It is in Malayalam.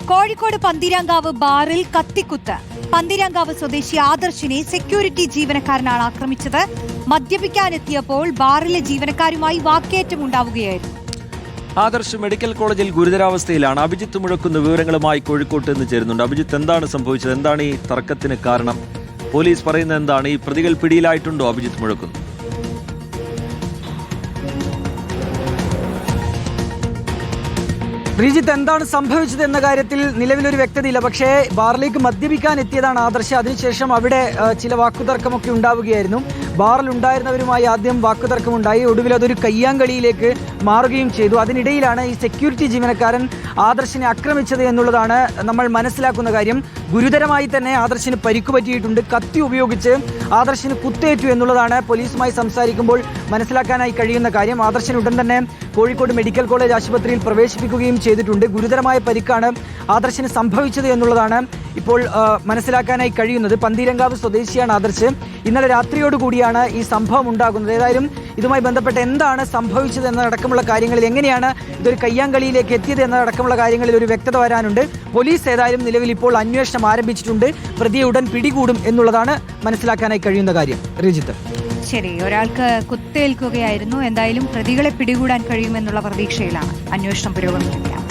കോഴിക്കോട് പന്തീരാങ്കാവ് ബാറിൽ കത്തിക്കുത്ത്. പന്തീരാങ്കാവ് സ്വദേശി ആദർശിനെ സെക്യൂരിറ്റി ജീവനക്കാരനാണ് ആക്രമിച്ചത്. മദ്യപിക്കാനെത്തിയപ്പോൾ ബാറിലെ ജീവനക്കാരുമായി വാക്കേറ്റമുണ്ടാവുകയായിരുന്നു. ആദർശ് മെഡിക്കൽ കോളേജിൽ ഗുരുതരാവസ്ഥയിലാണ്. അഭിജിത്ത് മുഴക്കുന്ന വിവരങ്ങളുമായി കോഴിക്കോട്ട് നിന്ന് ചേരുന്നുണ്ട്. അഭിജിത്ത്, എന്താണ് സംഭവിച്ചത്? എന്താണ് ഈ തർക്കത്തിന് കാരണം? പോലീസ് പറയുന്നത് എന്താണ്? ഈ പ്രതികൾ പിടിയിലായിട്ടുണ്ടോ? അഭിജിത്ത് മുഴക്കുന്നു ശ്രീജിത്ത്, എന്താണ് സംഭവിച്ചത് എന്ന കാര്യത്തിൽ നിലവിലൊരു വ്യക്തതയില്ല. പക്ഷേ ബാറിലേക്ക് മദ്യപിക്കാൻ എത്തിയതാണ് ആദർശ്. അതിനുശേഷം അവിടെ ചില വാക്കുതർക്കമൊക്കെ ഉണ്ടാവുകയായിരുന്നു. ബാറിൽ ഉണ്ടായിരുന്നവരുമായി ആദ്യം വാക്കുതർക്കമുണ്ടായി. ഒടുവിൽ അതൊരു കയ്യാങ്കളിയിലേക്ക് മാറുകയും ചെയ്തു. അതിനിടയിലാണ് ഈ സെക്യൂരിറ്റി ജീവനക്കാരൻ ആദർശിനെ ആക്രമിച്ചത് എന്നുള്ളതാണ് നമ്മൾ മനസ്സിലാക്കുന്ന കാര്യം. ഗുരുതരമായി തന്നെ ആദർശിന് പരിക്കു പറ്റിയിട്ടുണ്ട്. കത്തി ഉപയോഗിച്ച് ആദർശിന് കുത്തേറ്റു എന്നുള്ളതാണ് പോലീസുമായി സംസാരിക്കുമ്പോൾ മനസ്സിലാക്കാനായി കഴിയുന്ന കാര്യം. ആദർശിന് ഉടൻ തന്നെ കോഴിക്കോട് മെഡിക്കൽ കോളേജ് ആശുപത്രിയിൽ പ്രവേശിപ്പിക്കുകയും ചെയ്തിട്ടുണ്ട്. ഗുരുതരമായ പരിക്കാണ് ആദർശിന് സംഭവിച്ചത് എന്നുള്ളതാണ് ഇപ്പോൾ മനസ്സിലാക്കാനായി കഴിയുന്നത്. പന്തീരങ്കാവ് സ്വദേശിയാണ് ആദർശ്. ഇന്നലെ രാത്രിയോടുകൂടിയാണ് ഈ സംഭവം ഉണ്ടാകുന്നത്. ഏതായാലും ഇതുമായി ബന്ധപ്പെട്ട് എന്താണ് സംഭവിച്ചത് എന്നതടക്കമുള്ള കാര്യങ്ങളിൽ, എങ്ങനെയാണ് ഇതൊരു കയ്യാങ്കളിയിലേക്ക് എത്തിയത് എന്നതടക്കമുള്ള കാര്യങ്ങളിൽ ഒരു വ്യക്തത വരാനുണ്ട്. പോലീസ് ഏതായാലും നിലവിൽ ഇപ്പോൾ അന്വേഷണം ആരംഭിച്ചിട്ടുണ്ട്. പ്രതിയെ ഉടൻ പിടികൂടും എന്നുള്ളതാണ് മനസ്സിലാക്കാനായി കഴിയുന്ന കാര്യം. രജിത്ത്, ശരി, ഒരാൾക്ക് കുത്തേൽക്കുകയായിരുന്നു. എന്തായാലും പ്രതികളെ പിടികൂടാൻ കഴിയുമെന്നുള്ള പ്രതീക്ഷയിലാണ്. അന്വേഷണം പുരോഗമിക്കുകയാണ്.